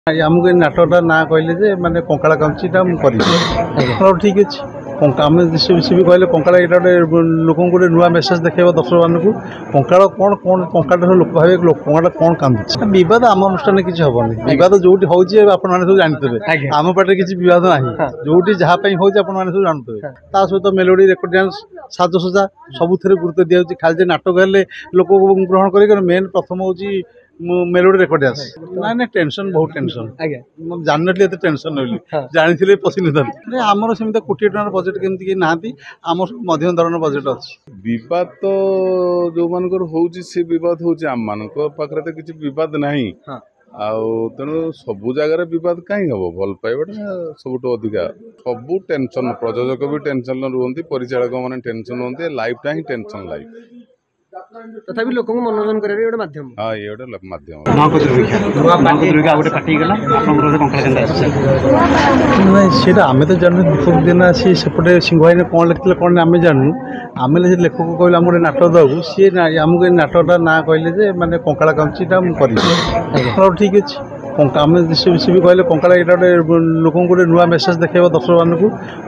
आमको ये नाटकटा ना कहले जे माने कंकाड़ा कांचीटा ठीक अच्छे आम सी भी कहले कंकाड़ा ये लोक गोटे नुआ मेसेज देखा दर्शक मानक कंकाड़ कौन कौन कंकाड़ा लोक भावे कंकाड़ा कौन कांदुचे बद आम अनुष्ठान किसी हेनी बद जो हूँ सब जानते आम पाटे किसी बद ना जो जहाँ हूँ सब जानते सहित मेलोडी रेकर्ड डांस साजसजा सबुथ गुरुत्व दिया खाली नाटक हेल्ले लोक ग्रहण कर मेन प्रथम हूँ मेलोडी रेकर्ड डांस ना ना टेंशन बहुत टेंशन जानी टेंशन नहीं जानी पशि न आमर सेम कोटी टकर बजेट केमती ना आम मध्यम धरण बजेट अच्छी बद तो जो मानकर होउची से विवाद होउची आम मान पाखे तो किसी विवाद नहीं तेणु सबू जगार बद कहीं हम भल पाइबाटा सब अधिका सबू टेंशन प्रयोजक भी टेंशन रुहति परिचालक मैंने टेंशन रुहति लाइफटा ही टेंशन लाइफ तथापि लोक मनोरंजन करेंगे गोटे माध्यम हाँ ये गोटे माध्यम नहीं आम तो जानू दीपक दिन आसी सेपटे सिंह भाई कौन लिखते कौन आम जानू आम लेखक कहले आम गोटे नाटक दबू सी आमको ये नाटकटा ना कहले जे माने कंकाड़ा कांचीटा ठीक अच्छे आम सी भी कहले कंकाड़ा ये लोक गोटे नुआ मेसेज देखा दर्शक मानक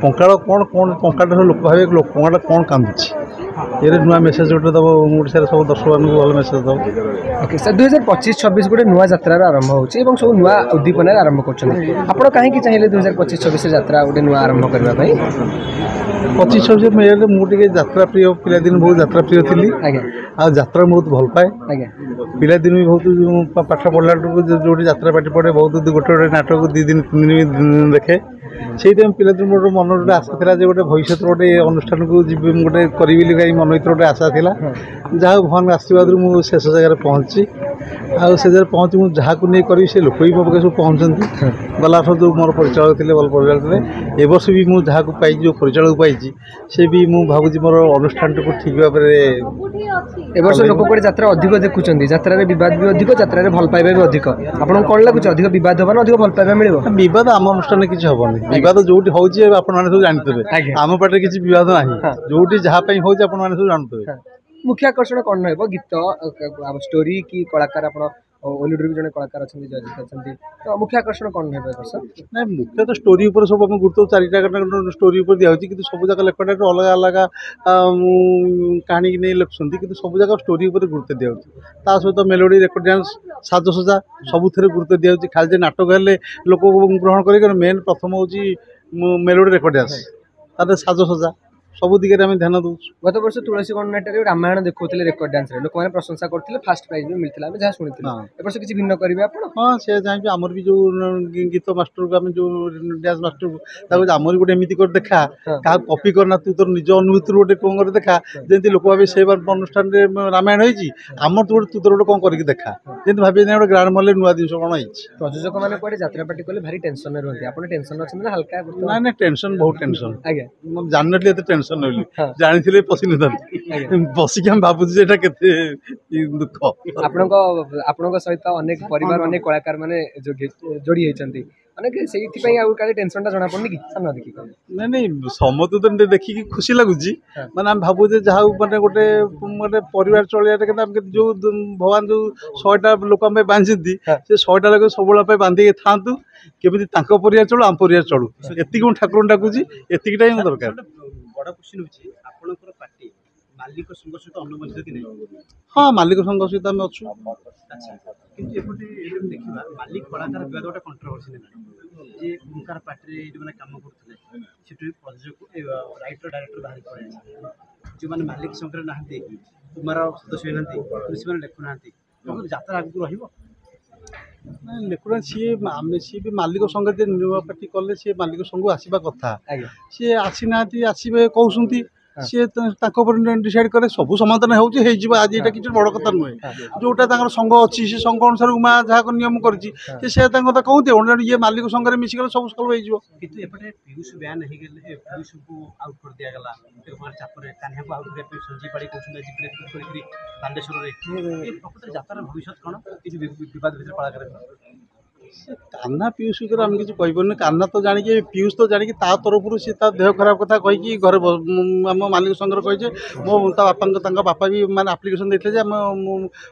कंकाड़ कौन कौन कंकाड़ा लोक भावे कंकाड़ा कौन कांदुचे ये नुआ मेसेज गोटे दब ओडार सब दर्शक मान भल मेसेज दब ओके सर 2025-26 गोटे नुआ यात्रा आरंभ होची सब नुआ उद्दीपन आरंभ कर कहीं चाहिए 2025-26 यात्रा गोटे नुआ आरंभ करने 25-26 मेरे मुझे यात्रा प्रिय पिलादिन बहुत यात्रा प्रिय थी आत्रा बहुत भल पाए पिलादिन भी बहुत पाठ पढ़ला जो यात्रा पाठी पढ़े बहुत गोटे गोटे नाटक 2 दिन 3 दिन देखे से पिलादिन गोटे मन गोटे आशा था गोटे भविष्य गोटे अनुष्ठान को जी गोटे करी कहीं मन भर गोटे आशा था जहाँ भगवान आशीर्वाद मुझे शेष जगह पहुँची से जगह पहुँची मुझे जहाँ को नहीं करी से लोक भी मो पाखे सब पहुँचती गला जो मोर परिचालक थे भल परिचालक ए वर्ष भी मुझे जहाँ को पाई जो परिचालक पाई से भी मुझे भावुँ मोर अनुष्ठान को ठीक भाव में लोक गोटे यात्रा अधिक देखुं यात्रा बद भी अधिक यात्रा भल पाइबा भी अधिक आपको कौन लगुच अधिक बद होगा अधिक भल पाइबा मिले बद आम अनुष्ठान किसी हेनी बद जो हूँ सब जानते आम पाटे किसी बद ना जो जहाँ हूँ सब जानते मुख्य आकर्षण कौन रहा गीत स्टोरी कि कलाकार आप ओलीउड भी जड़े कलाकार अच्छा जजित तो मुख्य आकर्षण कौन रहा ना मुख्य तो स्टोरी उपर सब गुरुत्व 4टा स्टोरी उपर दिखाई कि सब जगह लेखटा अलग अलग कहानी की नहीं लिखुंट कि सब जगह स्टोरी उपर गुरुत्व दिखाई सहित मेलोडी रेकर्ड डांस साजसजा सबुथ गुरुत्व दिखाई खाली नाटक हेल्ले लोक ग्रहण कर मेन प्रथम हूँ मेलोडी रेकर्ड डांस तार साजसजा सब दिगरे आम ध्यान दूँ गत वर्ष तुलसी गणनाट रामायण देखते रेकर्ड डांस लोक मैंने प्रशंसा करते फास्ट प्राइज भी मिलता जहाँ शुणी वर्ष किसी भिन्न करेंगे आप हाँ से चाहिए आमर भी जो गीत मास्टर को आम जो डांस मास्टर को आमर गोटे एमती कर देखा क्या कपी करना तू तोर निज अनुभूति गोटे कौन कर देखा जमी लोक भाव से अनुष्ठान रामायण होती आमर तू तू तोर गोटे कौन करके देखा जमी भाई गोटे ग्रांड मल नुआ जिन कौन है प्रयोजक मैंने कड़े यात्रा पार्टी कले भारी टेंशन रही आप टेंशन अच्छे हल्का ना ना टेंशन बहुत टेंशन आज्ञा जानी टेंशन नहीं जानी पशि न बसिक भावुचे दुख आपण सहित अनेक परिवार अनेक कलाकार मैंने जोड़ी होती अनेक से टेंशन जना पड़नी कि सामना देखिए नहीं नहीं समस्त तो देखिए खुशी लगुच मैंने आम भावुचे जहाँ मैंने गोटे गोटे परिवार चलिए जो भगवान जो 100टा लोक बांधि से 100टा लोग सब बांधिक था केमी परिवार चलू आम परिवार चलू एति ठाकुर डाकुची एतिकटा ही दरकार बड़ क्वेश्चन होची पार्टी मालिक संघ सहित अनुबंधित कि नहीं हाँ मालिक संघ सहित आम अच्छु अच्छा किंतु एपटे देखा मालिक कलाकार विवाद गोटे कंट्रोवर्सी जे ओंकार पार्टी जो मैंने काम करते से प्रयोजक राइटर डायरेक्टर बाहर पड़े जो मैंने मालिक संघ ना कुमार सदस्य ना लेखुना यात्रा आगे रही लेखुना सी भी मालिक संघ नुआ पार्टी कले सी मालिक संघ आसवा कथा सी आसीना आसवे कहते सी डिसाइड करे सब समाधान होजी आज यहाँ किसी बड़ कथा नुहे जोटा संघ अच्छी से संघ अनुसार उमा जहाँ नियम करती कहते ये मालिक संघ मिसिगले सब सल्व हो पीयूष बैन पीयूष को आउट कर दिगला चापर कान्हा को आउट कर संजय पाड़ी कहते बालेश्वर यात्रा भविष्य कौन किसी बद भितर कलाकार କାହ୍ନା ପିୟୁଷ ଭିତରେ ଆମେ କିଛି କହିପାରୁନି। କାହ୍ନା ତ ଜାଣିକି ପିୟୁଷ ତ ଜାଣିକି ତା ତରଫରୁ ସେ ତା ଦେହ ଖରାପ କଥା କହିକି ଘରେ ଆମ ମାଲିକ ସଂଘରେ କହିছে ତା ତାଙ୍କ ବାପା ବି ମାନେ ଆପ୍ଲିକେସନ୍ ଦେଇଥିଲେ ଯେ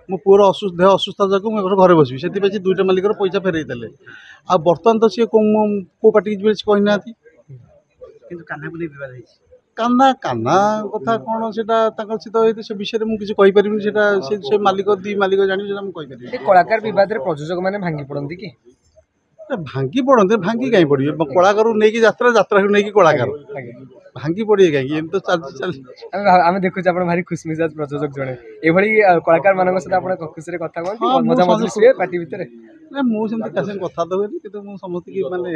ମୋ ପୁଅର ଦେହ ଅସୁସ୍ଥ ଯୋଗୁଁ ମୁଁ ଏଥର ଘରେ ବସିବି, ସେଥିପାଇଁ ସେ ଦୁଇଟା ମାଲିକର ପଇସା ଫେରେଇ ଦେଲେ। ଆଉ ବର୍ତ୍ତମାନ ତ ସିଏ କେଉଁ ପାଟିକି ଯିବେ ସେ କହିନାହାନ୍ତି। କିନ୍ତୁ କାହ୍ନାକୁ ନେଇ ବିବାଦ ହେଇଛି। କାହ୍ନା କଥା କ'ଣ ସେଟା ତାଙ୍କର ସହିତ ହେଇଛି, ସେ ବିଷୟରେ ମୁଁ କିଛି କହିପାରିବିନି। ସେଟା ସେ ମାଲିକ ଦୁଇ ମାଲିକ ଜାଣିବେ, ସେଟା ମୁଁ କହିପାରିବିନି। ଏ କଳାକାର ବିବାଦରେ ପ୍ରଯୋଜକ ମାନେ ଭାଙ୍ଗି ପଡ଼ନ୍ତି କି? ଭାଙ୍ଗି ପଡ଼ନ୍ତି, ଭାଙ୍ଗି କାହିଁ ପଡ଼ିବେ? କଳାକାରକୁ ନେଇକି ଯାତ୍ରାକୁ ନେଇକି କଳାକାର ଭାଙ୍ଗି ପଡ଼ିବେ କାହିଁକି? ଏମିତି ତ ଚାଲିଛି। ଆମେ ଦେଖୁଛୁ ଆପଣ ଭାରି ଖୁସମିଜାଜ ପ୍ରଯୋଜକ ଜଣେ, ଏଭଳି କଳାକାର ମାନଙ୍କ ସହିତ ଆପଣ ଖୁସିରେ କଥା କୁହନ୍ତି, ମଜା ମଜଲିସ୍ ହୁଏ ପାର୍ଟି ଭିତରେ? ନା, ମୁଁ ସେମିତି କାହା ସାଙ୍ଗେ କଥା ତ ହୁଏନି, କିନ୍ତୁ ମୁଁ ସମସ୍ତଙ୍କୁ ମାନେ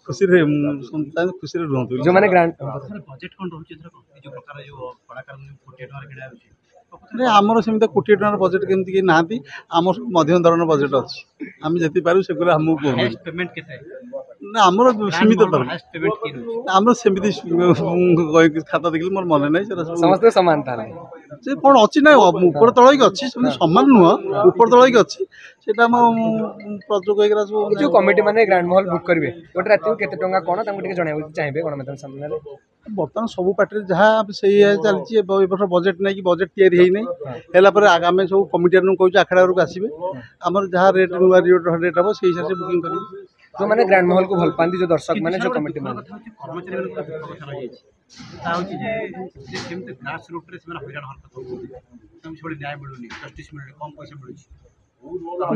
ଖୁସିରେ ରୁହନ୍ତୁ। ଯୋଉମାନେ ବଜେଟ୍ କ'ଣ ରହୁଛି ଏଥର ଯୋଉ ପ୍ରକାର ଯୋଉ କଳାକାର କୋଟିଏ ଟଙ୍କାର କିଣା ହେଉଛି? ଆମର ସେମିତି କୋଟିଏ ଟଙ୍କାର ବଜେଟ୍ କେମିତି କେହି ନାହାନ୍ତି। ଆମର ସବୁ ମଧ୍ୟମ ଧରଣର ବଜେଟ୍ ଅଛି। ଆମେ ଯେତିକି ପାରୁ ସେଗୁলো ଆମକୁ କୁହନ୍ତୁ। ପେମେଣ୍ଟ କେତେ? ନା, ଆମର ସୀମିତ ଧରଣ। ଆମର ସେମିତି ଖାତା ଦେଖିଲି ମୋର ମନେ ନାହିଁ। ସେଟା ସମସ୍ତେ ସମାନ ତାହେଲେ ସେ କ'ଣ ଅଛି ନା ଉପର ତଳ ହେଇକି ଅଛି, ସେମିତି ସମାନ ନୁହଁ, ଉପର ତଳ ହେଇକି ଅଛି। ସେଇଟା ଆମ ପ୍ରଯୋଗ ହେଇଗଲା ସବୁ। ଯୋଉ କମିଟି ମାନେ ଗ୍ରାଣ୍ଡ ମହଲ ବୁକ୍ କରିବେ ଗୋଟେ ରାତିକୁ କେତେ ଟଙ୍କା କ'ଣ ତାଙ୍କୁ ଟିକେ ଜଣାଇବାକୁ ଚାହିଁବେ ଗଣମାଧ୍ୟମ ସାମ୍ନାରେ? ବର୍ତ୍ତମାନ ସବୁ ପାର୍ଟିରେ ଯାହା ସେଇଆ ଚାଲିଛି। ଏ ବର୍ଷ ବଜେଟ୍ ନେଇକି ବଜେଟ୍ ତିଆରି ହେଇନାହିଁ। ହେଲା ପରେ ଆମେ ସବୁ କମିଟିମାନଙ୍କୁ କହୁଛୁ ଆଖଡ଼ା ବେଳକୁ ଆସିବେ। ଆମର ଯାହା ରେଟ୍ ନୂଆ ରେଟ୍ ହେବ ସେଇ ହିସାବରେ ବୁକିଂ କରିବେ। ଯୋଉମାନେ ଗ୍ରାଣ୍ଡ ମହଲକୁ ଭଲ ପାଆନ୍ତି, ଯୋଉ ଦର୍ଶକ ମାନେ, ଯୋଉ କମିଟି ମାନେ,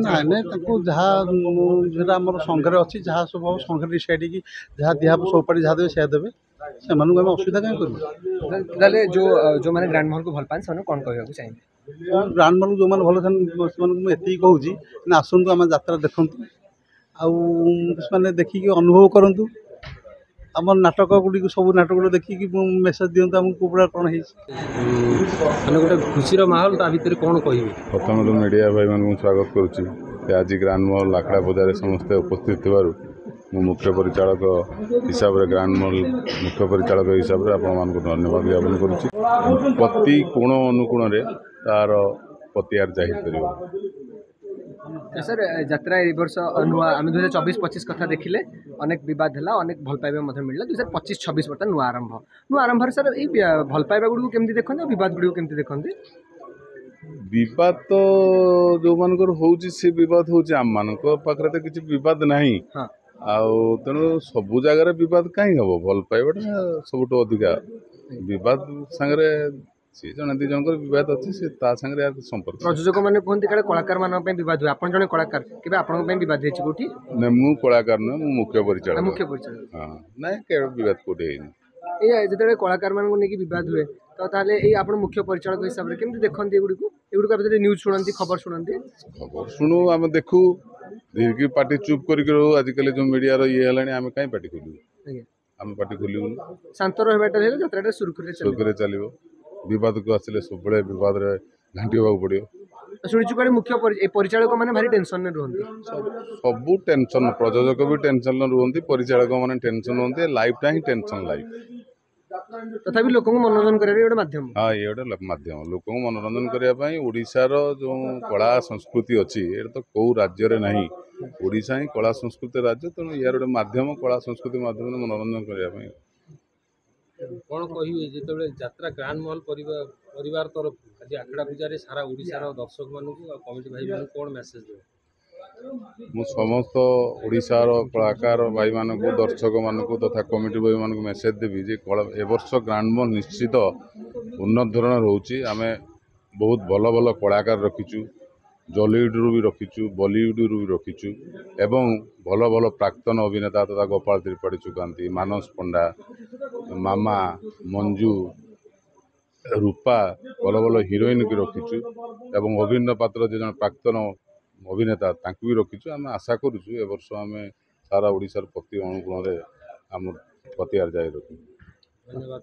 ନାଇଁ ନାଇଁ, ତାଙ୍କୁ ଯାହା ଯେଉଁଟା ଆମର ସଂଘରେ ଅଛି, ଯାହା ସବୁ ହେବ ସଂଘରେ ଡିସାଇଡ୍ ହେଇକି ଯାହା ଦିଆହେବ, ସବୁ ପାର୍ଟି ଯାହା ଦେବେ ସେୟା ଦେବେ। ସେମାନଙ୍କୁ ଆମେ ଅସୁବିଧା କାହିଁ କରିବୁ? ତାହେଲେ ଯୋଉମାନେ ଗ୍ରାଣ୍ଡ ମହଲକୁ ଭଲ ପାଆନ୍ତି ସେମାନଙ୍କୁ କ'ଣ କହିବାକୁ ଚାହିଁବେ? ଗ୍ରାଣ୍ଡ ମହଲକୁ ଯେଉଁମାନେ ଭଲ ସେମାନଙ୍କୁ ମୁଁ ଏତିକି କହୁଛି ନା, ଆସନ୍ତୁ ଆମ ଯାତ୍ରା ଦେଖନ୍ତୁ, ଆଉ ସେମାନେ ଦେଖିକି ଅନୁଭବ କରନ୍ତୁ। ଆମର ନାଟକ ଗୁଡ଼ିକୁ ସବୁ ନାଟକ ଦେଖିକି ମେସେଜ୍ ଦିଅନ୍ତୁ ଆମକୁ କେଉଁ ଭଳିଆ କ'ଣ ହେଇଛି। ମାନେ ଗୋଟେ ଖୁସିର ମାହୋଲ, ତା ଭିତରେ କ'ଣ କହିବେ? ପ୍ରଥମତଃ ମିଡ଼ିଆ ଭାଇମାନଙ୍କୁ ସ୍ୱାଗତ କରୁଛି। ଆଜି ଗ୍ରାଣ୍ଡ ମହଲ ଆଖଡ଼ା ବଜାରରେ ସମସ୍ତେ ଉପସ୍ଥିତ ଥିବାରୁ ମୁଁ ମୁଖ୍ୟ ପରିଚାଳକ ହିସାବରେ, ଗ୍ରାଣ୍ଡ ମହଲ ମୁଖ୍ୟ ପରିଚାଳକ ହିସାବରେ ଆପଣମାନଙ୍କୁ ଧନ୍ୟବାଦ ଜ୍ଞାପନ କରୁଛି। ପ୍ରତି କୋଣ ଅନୁକୋଣରେ ତାର ପ୍ରତିହାର ଜାହିର କରିବ। ସାର୍, ଯାତ୍ରା ଏ ବର୍ଷ ନୂଆ, ଆମେ 2024-25 କଥା ଦେଖିଲେ ଅନେକ ବିବାଦ ହେଲା, ଅନେକ ଭଲ ପାଇବା ମଧ୍ୟ ମିଳିଲା। 2025-26 ବର୍ତ୍ତମାନ ନୂଆ ଆରମ୍ଭରେ ସାର୍ ଏଇ ଭଲ ପାଇବା ଗୁଡ଼ିକୁ କେମିତି ଦେଖନ୍ତି ଆଉ ବିବାଦ ଗୁଡ଼ିକୁ କେମିତି ଦେଖନ୍ତି? ବିବାଦ ତ ଯୋଉମାନଙ୍କର ହଉଛି ସେ ବିବାଦ ହଉଛି, ଆମମାନଙ୍କ ପାଖରେ ତ କିଛି ବିବାଦ ନାହିଁ। ଆଉ ତେଣୁ ସବୁ ଜାଗାରେ ବିବାଦ କାହିଁ ହବ? ଭଲ ପାଇବାଟା ସବୁଠୁ ଅଧିକା। ବିବାଦ ସାଙ୍ଗରେ ସିଏ ଜଣେ ଦି ଜଣଙ୍କର ବିବାଦ ଅଛି, ସେ ତା ସାଙ୍ଗରେ ସମ୍ପର୍କ। ପ୍ରଯୋଜକ ମାନେ କୁହନ୍ତି କାଳେ କଳାକାର ମାନଙ୍କ ପାଇଁ ବିବାଦ ହୁଏ, ଆପଣ ଜଣେ କଳାକାର, କେବେ ଆପଣଙ୍କ ପାଇଁ ବିବାଦ ହେଇଛି କୋଉଠି? ନାଇଁ, ମୁଁ କଳାକାର ନୁହେଁ, ମୁଁ ମୁଖ୍ୟ ପରିଚାଳକ। ହଁ, ନାଇଁ, କେବେ ବିବାଦ କୋଉଠି ହେଇନି। ଏଇ ଯେତେବେଳେ କଳାକାର ମାନଙ୍କୁ ନେଇକି ବିବାଦ ହୁଏ, ତାହେଲେ ଏଇ ଆପଣ ମୁଖ୍ୟ ପରିଚାଳକ ହିସାବରେ କେମିତି ଦେଖନ୍ତି ଏଗୁଡ଼ିକୁ ଏବେ ନ୍ୟୁଜ୍ ଶୁଣନ୍ତି, ଖବର ଶୁଣନ୍ତି? ଖବର ଶୁଣୁ, ଆମେ ଦେଖୁ, ଧୀରେ ପାଟି ଚୁପ୍ କରିକି ରହୁ। ଆଜିକାଲି ଯୋଉ ମିଡ଼ିଆର ଇଏ ହେଲାଣି, ଆମେ କାହିଁ ପାଟି ଖୋଲିବୁ? ଆମେ ପାଟି ଖୋଲିବୁନି। ଶାନ୍ତ ରହିବାଟା ହେଲେ ଯାତ୍ରାଟା ସୁରୁଖୁରୁରେ ଚାଲିବ। ବିବାଦକୁ ଆସିଲେ ସବୁବେଳେ ବିବାଦରେ ଘାଣ୍ଟି ହେବାକୁ ପଡ଼ିବ। ଶୁଣିଛୁ କୁଆଡ଼େ ମୁଖ୍ୟ ପରିଚାଳକ ମାନେ ଭାରି ଟେନସନରେ ରୁହନ୍ତି? ସବୁ ଟେନସନ, ପ୍ରଯୋଜକ ବି ଟେନସନରେ ରୁହନ୍ତି, ପରିଚାଳକ ମାନେ ଟେନସନ ହୁଅନ୍ତି। ଲାଇଫଟା ହିଁ ଟେନସନ ଲାଇଫ। ତଥାପି ଲୋକଙ୍କୁ ମନୋରଞ୍ଜନ କରିବା ଗୋଟେ ମାଧ୍ୟମ। ହଁ, ଇଏ ଗୋଟେ ମାଧ୍ୟମ ଲୋକଙ୍କୁ ମନୋରଞ୍ଜନ କରିବା ପାଇଁ। ଓଡ଼ିଶାର ଯେଉଁ କଳା ସଂସ୍କୃତି ଅଛି, ଏଇଟା ତ କେଉଁ ରାଜ୍ୟରେ ନାହିଁ। ଓଡ଼ିଶା ହିଁ କଳା ସଂସ୍କୃତି ରାଜ୍ୟ, ତେଣୁ ଇଆର ଗୋଟେ ମାଧ୍ୟମ, କଳା ସଂସ୍କୃତି ମାଧ୍ୟମରେ ମନୋରଞ୍ଜନ କରିବା ପାଇଁ। କ'ଣ କହିବେ ଯେତେବେଳେ ଯାତ୍ରା ଗ୍ରାଣ୍ଡ ମହଲ ପରିବାର ତରଫରୁ ଆଜି ଆଖଡ଼ା ପୂଜାରେ ସାରା ଓଡ଼ିଶାର ଦର୍ଶକମାନଙ୍କୁ ଆଉ କମିଟି ଭାଇମାନଙ୍କୁ କ'ଣ ମେସେଜ ଦେବେ? ମୁଁ ସମସ୍ତ ଓଡ଼ିଶାର କଳାକାର ଭାଇମାନଙ୍କୁ, ଦର୍ଶକମାନଙ୍କୁ ତଥା କମିଟି ଭାଇମାନଙ୍କୁ ମେସେଜ ଦେବି ଯେ ଏ ବର୍ଷ ଗ୍ରାଣ୍ଡ ମହଲ ନିଶ୍ଚିତ ଉନ୍ନତ ଧରଣର ହେଉଛି। ଆମେ ବହୁତ ଭଲ ଭଲ କଳାକାର ରଖିଛୁ, ଜଲିଉଡ଼ରୁ ବି ରଖିଛୁ, ବଲିଉଡ଼ରୁ ବି ରଖିଛୁ, ଏବଂ ଭଲ ଭଲ ପ୍ରାକ୍ତନ ଅଭିନେତା ତଥା ଗୋପାଳ ତ୍ରିପାଠୀ ସୁକାନ୍ତି, ମାନସ ପଣ୍ଡା, ମାମା, ମଞ୍ଜୁ, ରୂପା, ଭଲ ଭଲ ହିରୋଇନକୁ ରଖିଛୁ, ଏବଂ ଅଭିନୟ ପାତ୍ର ଯେ ଜଣେ ପ୍ରାକ୍ତନ ଅଭିନେତା ତାଙ୍କୁ ବି ରଖିଛୁ। ଆମେ ଆଶା କରୁଛୁ ଏ ବର୍ଷ ଆମେ ସାରା ଓଡ଼ିଶାର ପ୍ରତି ଅନୁକୋଣରେ ଆମ ପ୍ରତିହାର ଜାରି ରଖିବୁ। ଧନ୍ୟବାଦ।